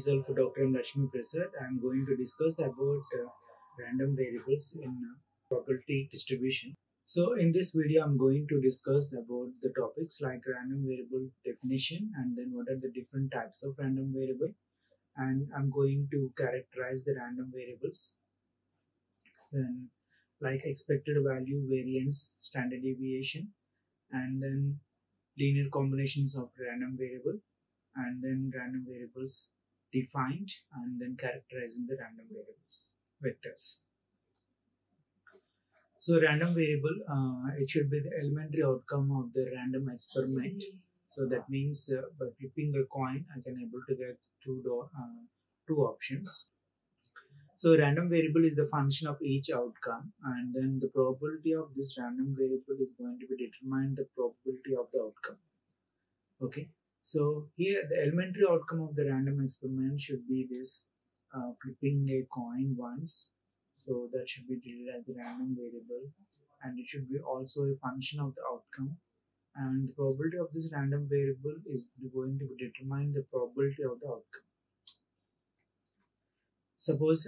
myself Dr. Lakshmi Prasad. I am going to discuss about random variables in probability distribution. So in this video I'm going to discuss about the topics like random variable definition and then what are the different types of random variable, and I'm going to characterize the random variables, then like expected value, variance, standard deviation, and then linear combinations of random variable, and then random variables defined, and then characterizing the random variables vectors. So random variable, it should be the elementary outcome of the random experiment. So that means by flipping a coin I can able to get two options. So random variable is the function of each outcome, and then the probability of this random variable is going to be determined the probability of the outcome. Okay, so here the elementary outcome of the random experiment should be this flipping a coin once. So that should be treated as a random variable, and it should be also a function of the outcome. And the probability of this random variable is going to determine the probability of the outcome. Suppose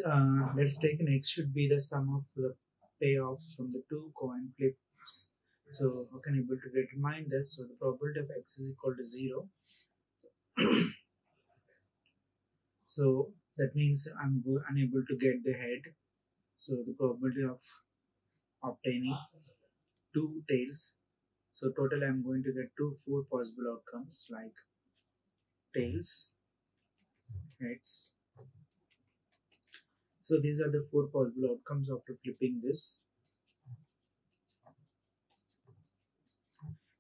let's take an x should be the sum of the payoffs from the two coin flips. So how can I able to determine that? So the probability of x is equal to 0. So that means I'm unable to get the head. So the probability of obtaining two tails. So total I'm going to get four possible outcomes like tails, heads. So these are the four possible outcomes after flipping this.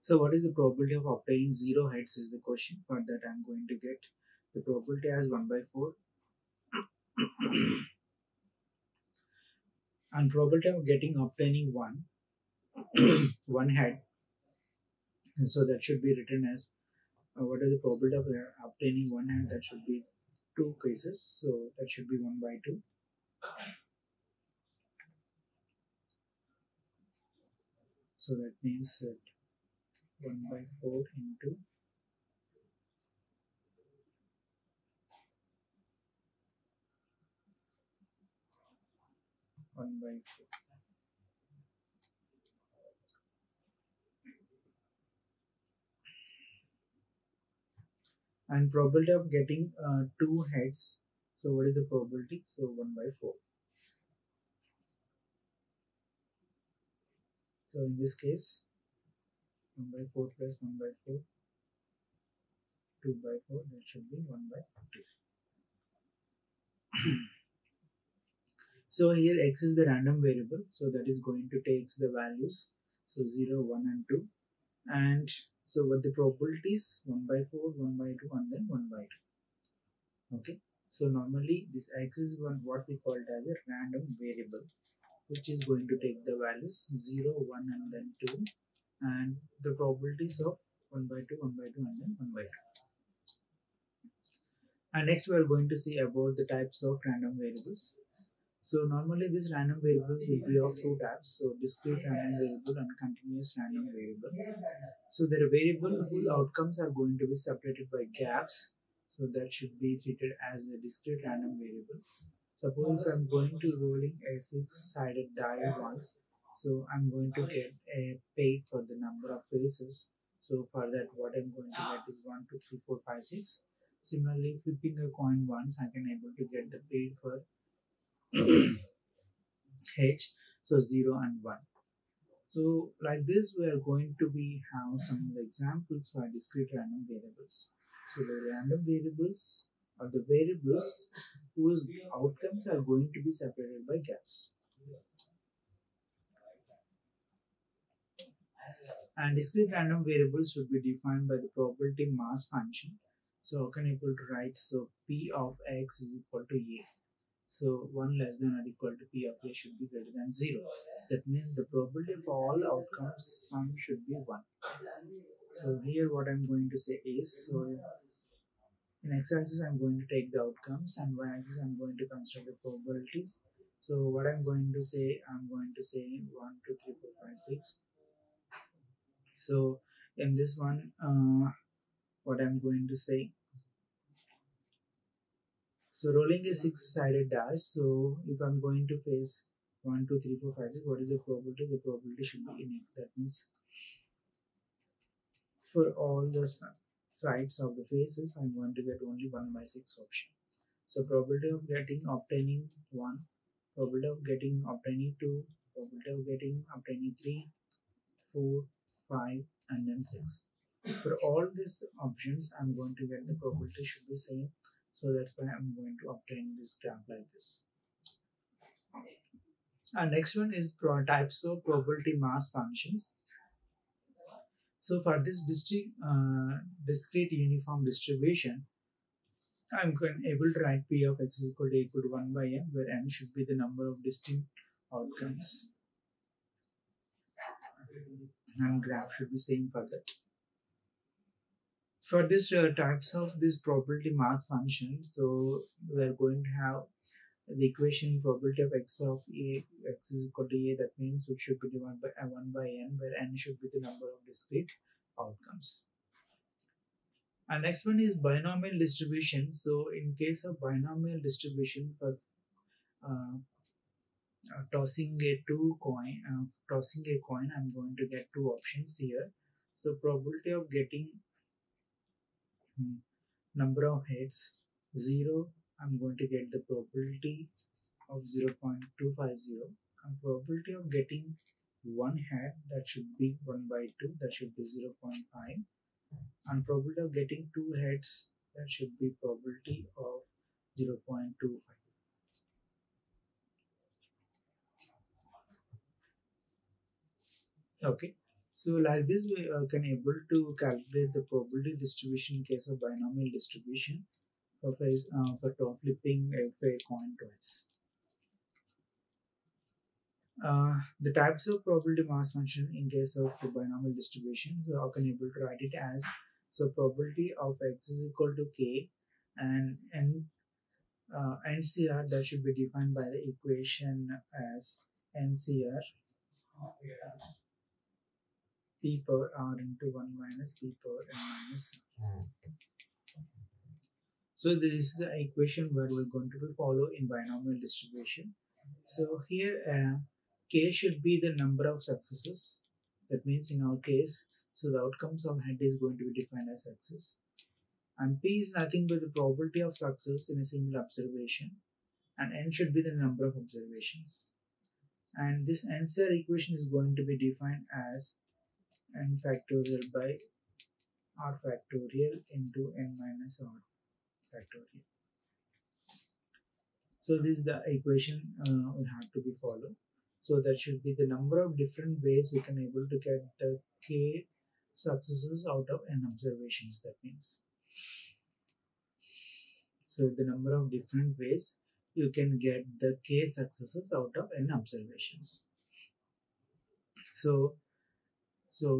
So what is the probability of obtaining 0 heads is the question. For that I'm going to get the probability as 1 by 4. And probability of obtaining one head. And so that should be written as what is the probability of obtaining one head? That should be two cases. So that should be 1 by 2. So that means that 1 by 4 into 1 by 4. And probability of getting two heads. So what is the probability? So 1 by 4. So in this case 1 by 4 plus 1 by 4, 2 by 4, that should be 1 by 2. So here x is the random variable, so that is going to take the values, so 0, 1 and 2, and so what the probabilities 1 by 4, 1 by 2 and then 1 by 2. Okay, so normally this x is what we call it as a random variable, which is going to take the values 0, 1 and then 2, and the probabilities of 1 by 2, 1 by 2 and then 1 by 2. And next we are going to see about the types of random variables. So normally these random variables will be of two types, so discrete random variable and continuous random variable. So there are variable whose outcomes are going to be separated by gaps, so that should be treated as a discrete random variable. Suppose if I'm going to rolling a 6-sided die once, so I'm going to get a paid for the number of faces. So for that what I'm going to get is 1, 2, 3, 4, 5, 6. Similarly, flipping a coin once, I can able to get the paid for h, so 0 and 1. So like this we are going to have some examples for discrete random variables. So the random variables are the variables whose outcomes are going to be separated by gaps. And discrete random variables should be defined by the probability mass function. So how can I able to write? So p of x is equal to a. So 1 less than or equal to p of a should be greater than 0. That means the probability of all outcomes sum should be 1. So here what I'm going to say is, so in x-axis I'm going to take the outcomes, and y-axis I'm going to consider the probabilities. So what I'm going to say, 1, 2, 3, 4, 5, 6. So in this one, what I'm going to say, So rolling a six-sided dice. So if I'm going to face 1, 2, 3, 4, 5, 6, what is the probability? The probability should be innate. That means for all the sides of the faces, I'm going to get only 1 by 6 option. So probability of obtaining 1, probability of obtaining 2, probability of obtaining 3, 4, 5, and then 6. For all these options, I'm going to get the probability should be same. So that's why I'm going to obtain this graph like this. And next one is types of probability mass functions. So for this discrete uniform distribution, I'm able to write P of x is equal to 1 by n, where n should be the number of distinct outcomes, and graph should be same for that. For this types of this probability mass function, so we're going to have the equation probability of x of a x is equal to a. That means it should be divided by 1 by n, where n should be the number of discrete outcomes. And next one is binomial distribution. So in case of binomial distribution, for tossing a coin, I'm going to get two options here. So probability of getting number of heads 0, I'm going to get the probability of 0.250, and probability of getting one head, that should be 1 by 2, that should be 0.5, and probability of getting two heads, that should be probability of 0.25. Okay, so like this we can able to calculate the probability distribution in case of binomial distribution for top flipping a coin twice. The types of probability mass function in case of the binomial distribution, so I can able to write it as, so probability of x is equal to k, and NCR, that should be defined by the equation as NCR p power r into 1 minus p power n minus r. So this is the equation where we're going to be follow in binomial distribution. So here k should be the number of successes. That means in our case, so the outcomes of head is going to be defined as success. And p is nothing but the probability of success in a single observation. And n should be the number of observations. And this answer equation is going to be defined as n factorial by r factorial into n minus r factorial. So this is the equation we have to be followed. So that should be the number of different ways we can able to get the k successes out of n observations. That means, so the number of different ways you can get the k successes out of n observations. So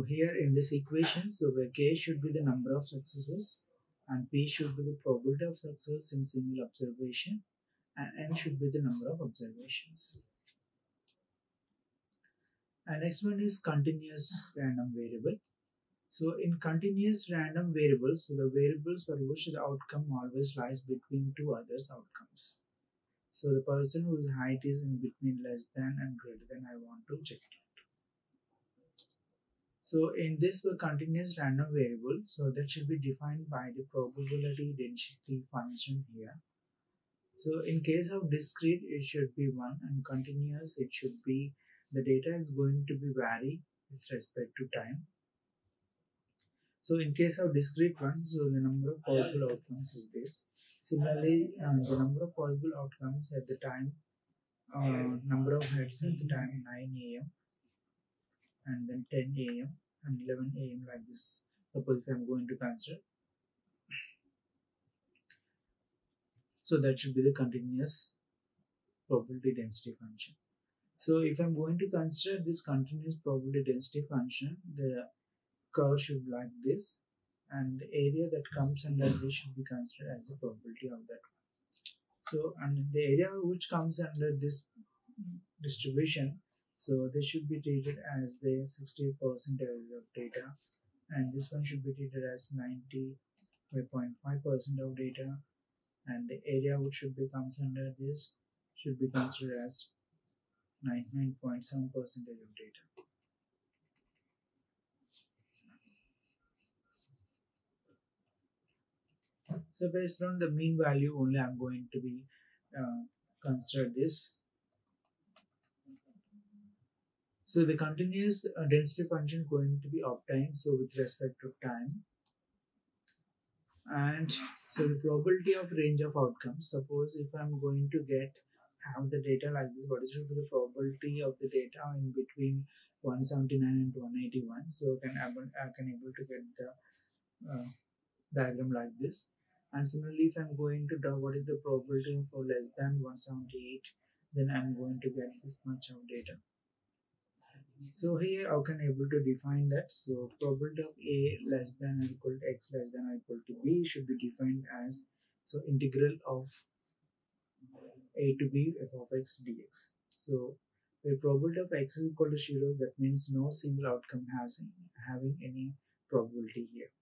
here in this equation, so where k should be the number of successes and p should be the probability of success in single observation, and n should be the number of observations. And next one is continuous random variable. So in continuous random variables, so the variables for which the outcome always lies between two others outcomes. So the person whose height is in between less than and greater than, I want to check it. So in this continuous random variable, so that should be defined by the probability density function here. So in case of discrete, it should be 1, and continuous, it should be, the data is going to be vary with respect to time. So in case of discrete one, so the number of possible outcomes is this. Similarly, the number of possible outcomes at the time, number of heads at the time 9 a.m. and then 10 a.m. and 11 a.m. like this. Suppose if I'm going to consider. So that should be the continuous probability density function. So if I'm going to consider this continuous probability density function, the curve should be like this, and the area that comes under this should be considered as the probability of that one. So, and the area which comes under this distribution, so they should be treated as the 60% of data, and this one should be treated as 95.5% of data, and the area which should be comes under this should be considered as 99.7% of data. So based on the mean value only, I'm going to be consider this. So the continuous density function going to be obtained so with respect to time. And so the probability of range of outcomes, suppose if I'm going to have the data like this, what is the probability of the data in between 179 and 181? So I can able to get the diagram like this. And similarly, if I'm going to draw what is the probability for less than 178, then I'm going to get this much of data. So here how can I able to define that? So probability of A less than or equal to X less than or equal to B should be defined as so integral of A to B f of X dx. So the probability of X is equal to 0, that means no single outcome having any probability here.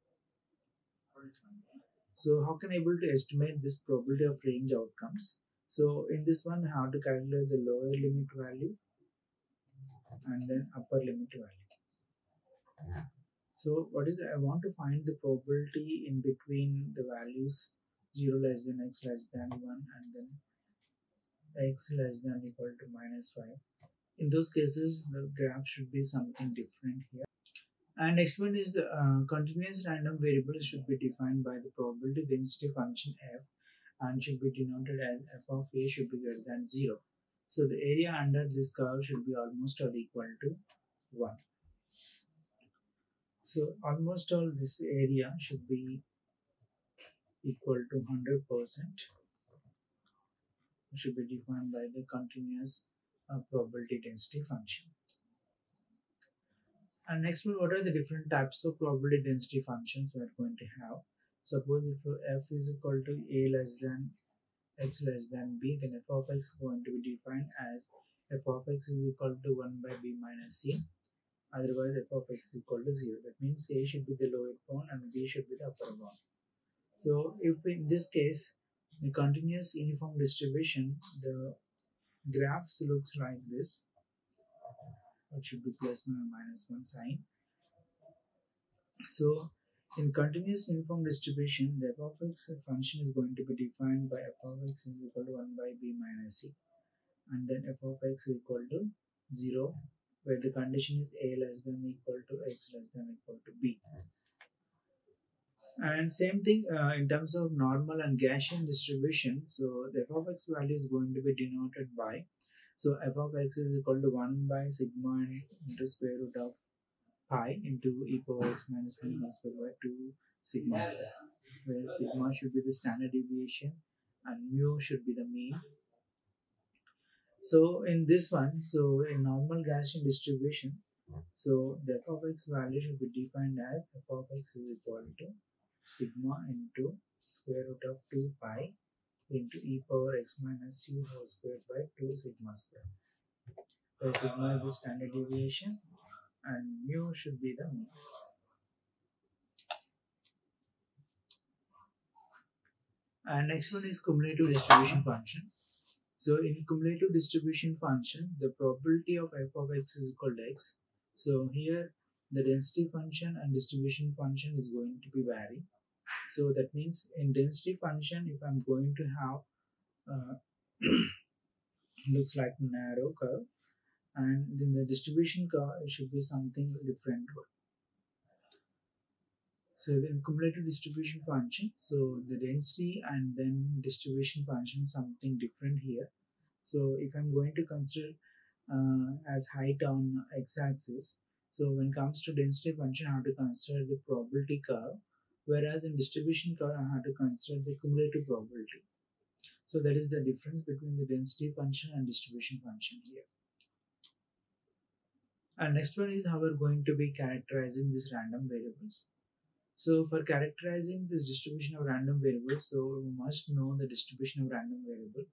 So how can I able to estimate this probability of range outcomes? So in this one, I have to calculate the lower limit value and then upper limit value. So what is I want to find the probability in between the values 0 less than x less than 1 and then x less than equal to -5. In those cases, the graph should be something different here. And next one is the continuous random variable should be defined by the probability density function f and should be denoted as f of a should be greater than 0. So the area under this curve should be almost or equal to 1. So almost all this area should be equal to 100%, should be defined by the continuous probability density function. And next one, what are the different types of probability density functions we are going to have? Suppose if f is equal to a less than x less than b, then f of x is going to be defined as f of x is equal to 1 by b minus c. Otherwise, f of x is equal to 0. That means a should be the lower bound and b should be the upper bound. So if in this case, the continuous uniform distribution, the graphs looks like this. It should be +1 and -1 sign. So in continuous uniform distribution, the f of x function is going to be defined by f of x is equal to 1 by b minus c, and then f of x is equal to 0, where the condition is a less than equal to x less than equal to b. And same thing in terms of normal and Gaussian distribution. So the f of x value is going to be denoted by, so f of x is equal to 1 by sigma into square root of pi into e power x minus 1 whole square by 2 sigma square, where sigma should be the standard deviation and mu should be the mean. So in this one, so in normal Gaussian distribution, so the f of x value should be defined as f of x is equal to sigma into square root of 2 pi into e power x minus u whole square by 2 sigma square, where sigma is the standard deviation and mu should be the mean. And next one is cumulative distribution function. So in cumulative distribution function, the probability of f of x is equal to x. So here the density function and distribution function is going to be vary. So that means in density function, if I'm going to have looks like narrow curve, and in the distribution curve it should be something different. So the cumulative distribution function, so the density and then distribution function something different here. So if I'm going to consider as height on x-axis, so when it comes to density function I have to consider the probability curve, whereas in distribution curve I have to consider the cumulative probability. So that is the difference between the density function and distribution function here. And next one is how we're going to be characterizing these random variables. So for characterizing this distribution of random variables, so we must know the distribution of random variable.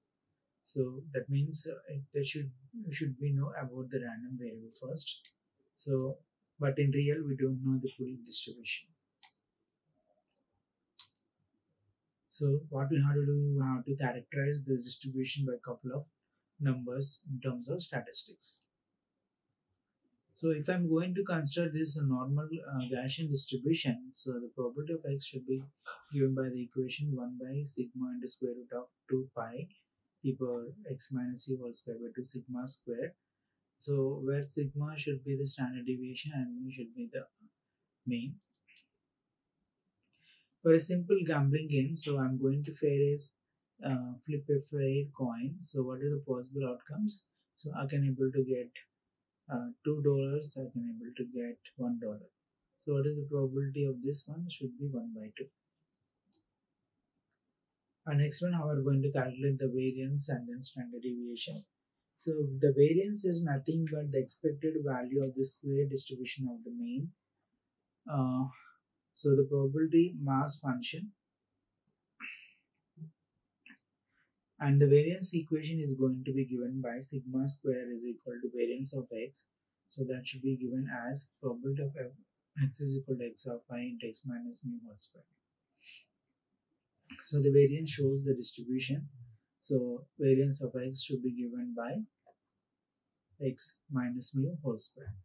So that means there should we know about the random variable first. So but in real we don't know the full distribution. So what we have to do, we have to characterize the distribution by a couple of numbers in terms of statistics. So if I'm going to consider this a normal Gaussian distribution, so the probability of x should be given by the equation 1 by sigma into square root of 2 pi e power x minus u whole square by 2 sigma square. So where sigma should be the standard deviation and mu should be the mean. For a simple gambling game, so I'm going to flip a fair coin. So what are the possible outcomes? So I can able to get $2. I can able to get $1. So what is the probability of this one? Should be 1 by 2. And next one, how we're going to calculate the variance and then standard deviation. So the variance is nothing but the expected value of the square distribution of the mean. So the probability mass function, and the variance equation is going to be given by sigma square is equal to variance of x. So that should be given as probability of x is equal to x of I into x minus mu whole square. So the variance shows the distribution. So variance of x should be given by x minus mu whole square.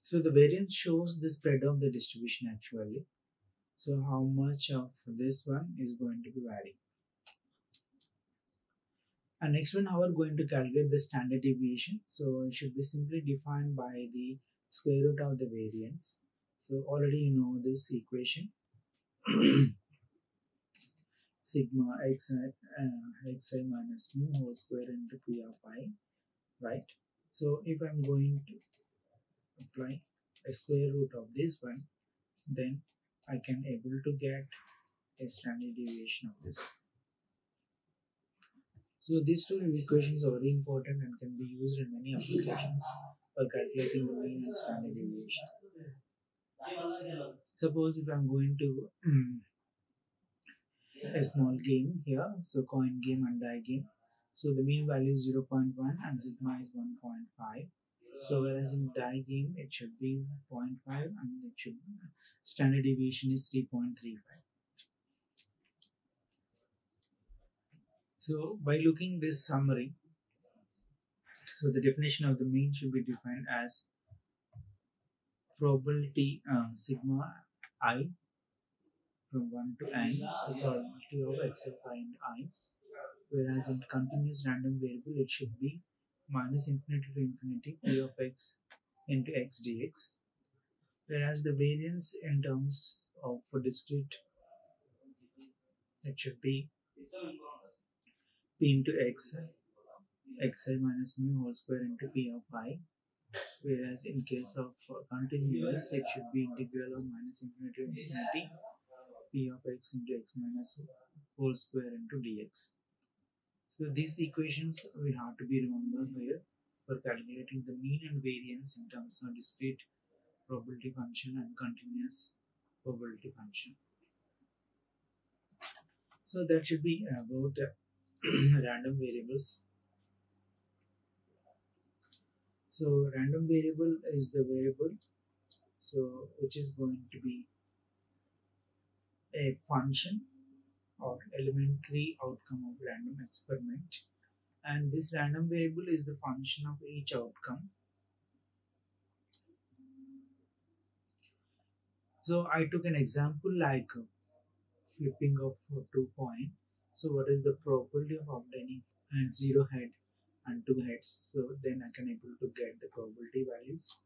So the variance shows the spread of the distribution actually. So how much of this one is going to be varying. And next one, how we're going to calculate the standard deviation. So it should be simply defined by the square root of the variance. So already you know this equation. Sigma xi minus mu whole square into p of I, right? So if I'm going to apply a square root of this one, then I can able to get a standard deviation of this. So these two equations are very important and can be used in many applications for calculating the mean and standard deviation. Suppose if I'm going to a small game here, so coin game and die game. So the mean value is 0.1 and sigma is 1.5. So whereas in die game it should be 0.5 and it should standard deviation is 3.35. So by looking this summary, so the definition of the mean should be defined as probability sigma I from 1 to n, so probability of x of I and I. Whereas in continuous random variable it should be minus infinity to infinity p of x into x dx. Whereas the variance in terms of for discrete it should be p into x xi minus mu whole square into p of I. Whereas in case of continuous it should be integral of minus infinity to infinity p of x into x minus whole square into dx. So these equations we have to be remembered here for calculating the mean and variance in terms of discrete probability function and continuous probability function. So that should be about random variables. So random variable is the variable so which is going to be a function or elementary outcome of random experiment, and this random variable is the function of each outcome. So I took an example like flipping of 2 coins. So what is the probability of obtaining and 0 head and 2 heads? So then I can able to get the probability values.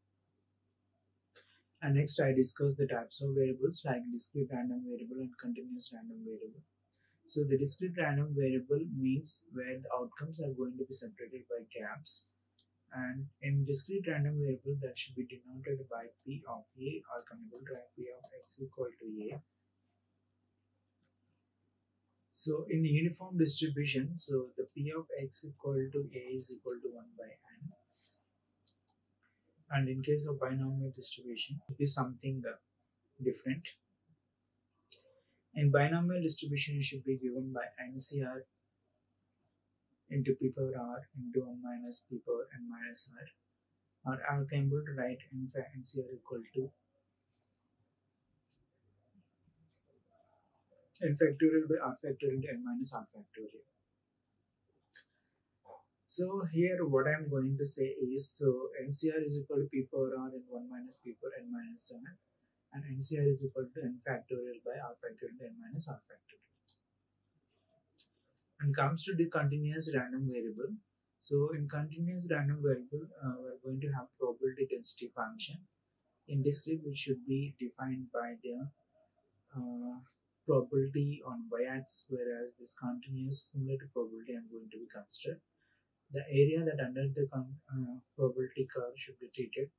And next I discuss the types of variables like discrete random variable and continuous random variable. So the discrete random variable means where the outcomes are going to be separated by gaps, and in discrete random variable that should be denoted by p of a, or can able to have p of x equal to a. So in uniform distribution, so the p of x equal to a is equal to 1 by n, and in case of binomial distribution it is something different. In binomial distribution it should be given by NCR into p power r into 1 minus p power n minus r. or I can able to write NCR equal to n factorial by r factorial into n minus r factorial. So here what I'm going to say is, so NCR is equal to p power r and 1 minus p power n minus 7, and NCR is equal to n factorial by r factorial into n minus r factorial. And comes to the continuous random variable. So in continuous random variable, we're going to have probability density function. In discrete, which should be defined by the probability on y-axis, whereas this continuous cumulative probability I'm going to be considered. The area that under the probability curve should be treated.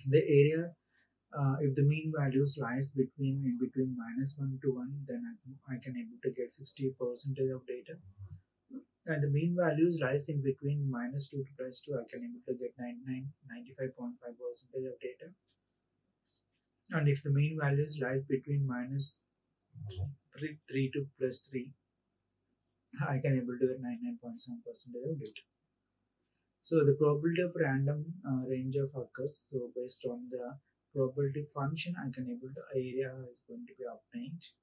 The area, if the mean values lies between -1 to 1, then I can able to get 60% of data. And the mean values rise in between -2 to +2, I can able to get 95.5% of data. And if the mean values lies between -3 to +3, I can able to get 99.7% of data. So the probability of random range of occurs. So based on the probability function, I can able to area is going to be obtained,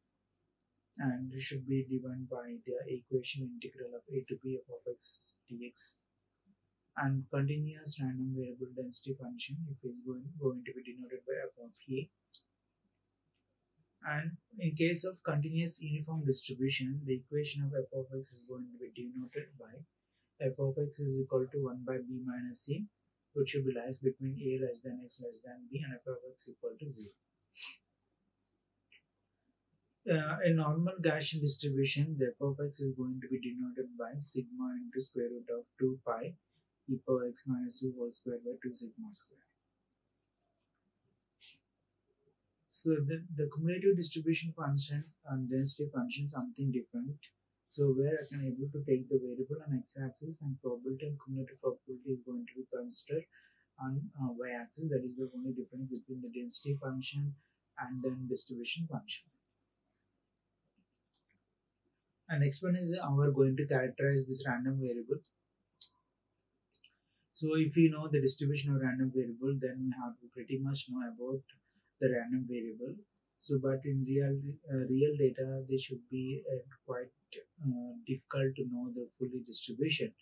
and it should be given by the equation integral of a to b f of x dx. And continuous random variable density function, if is going to be denoted by f of a. And in case of continuous uniform distribution, the equation of f of x is going to be denoted by f of x is equal to 1 by b minus c, which should be lies between a less than x less than b, and f of x equal to 0. A normal Gaussian distribution, the f of x is going to be denoted by sigma into square root of 2 pi e power x minus u whole square by 2 sigma square. So the cumulative distribution function and density function something different. So where I can able to take the variable on x-axis, and probability and cumulative probability is going to be considered on y-axis. That is the only difference between the density function and then distribution function. And next one is how we're going to characterize this random variable. So if you know the distribution of random variable, then we have to pretty much know about the random variable. So but in real data, they should be quite difficult to know the fully distribution.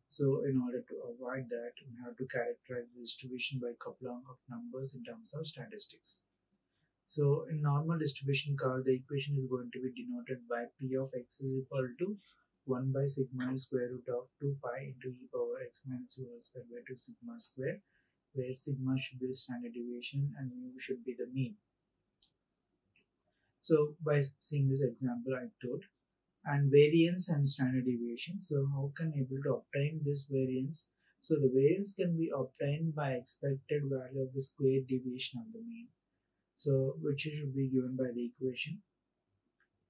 So in order to avoid that, we have to characterize the distribution by coupling of numbers in terms of statistics. So in normal distribution curve, the equation is going to be denoted by p of x is equal to 1 by sigma square root of 2 pi into e power x minus u whole square by 2 sigma square, where sigma should be the standard deviation and mu should be the mean. So by seeing this example I told, and variance and standard deviation. So how can able to obtain this variance? So the variance can be obtained by expected value of the square deviation of the mean. So which should be given by the equation.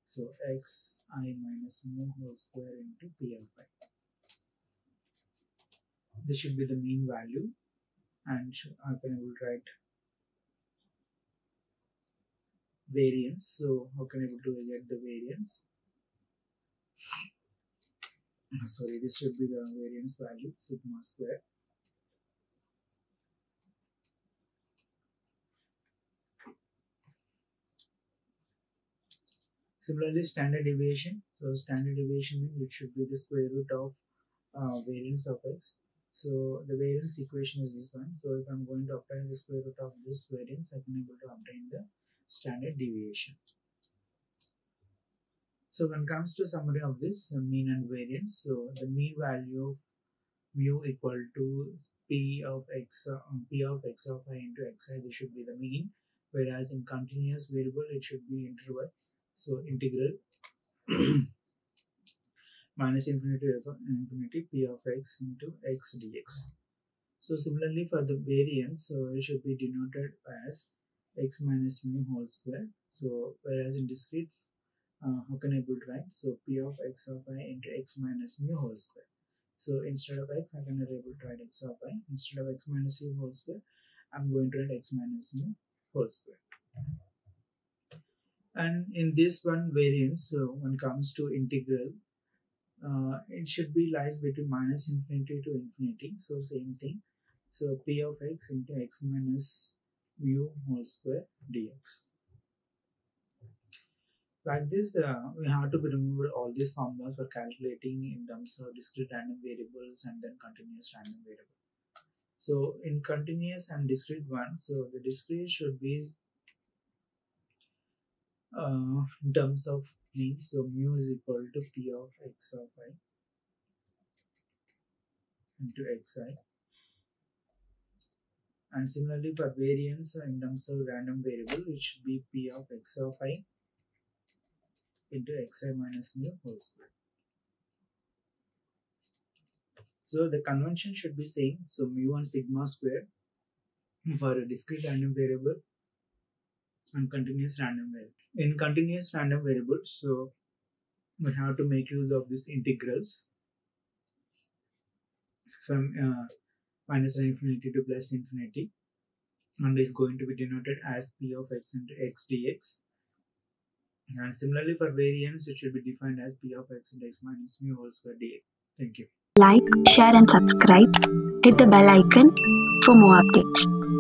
So xi minus mu whole square into p of I. This should be the mean value, and I can able to write variance. So how can I able to get the variance? Sorry, this should be the variance value, sigma square. Similarly, standard deviation. So standard deviation means it should be the square root of variance of x. So the variance equation is this one. So if I'm going to obtain the square root of this variance, I can able to obtain the standard deviation. So when it comes to summary of this, the mean and variance. So the mean value of mu equal to p of x of I into xi. This should be the mean. Whereas in continuous variable, it should be interval. So integral minus infinity to infinity p of x into x dx. So similarly for the variance, so it should be denoted as x minus mu whole square. So whereas in discrete, how can I able to write? So p of x of I into x minus mu whole square. So instead of x, I can able to write x of I. Instead of x minus mu whole square, I'm going to write x minus mu whole square. And in this one variance, so when it comes to integral, It should be lies between minus infinity to infinity. So same thing. So p of x into x minus mu whole square dx. Like this, we have to remember all these formulas for calculating in terms of discrete random variables and then continuous random variable. So in continuous and discrete one, so the discrete should be in terms of p. So mu is equal to p of x of I into xi. And similarly for variance in terms of random variable, it should be p of x of I into xi minus mu whole square. So the convention should be same. So mu and sigma square for a discrete random variable and continuous random variable. In continuous random variable, so we have to make use of these integrals from minus infinity to plus infinity, and is going to be denoted as p of x into x dx. And similarly for variance, it should be defined as p of x into x minus mu whole square dx. Thank you. Like, share and subscribe. Hit the bell icon for more updates.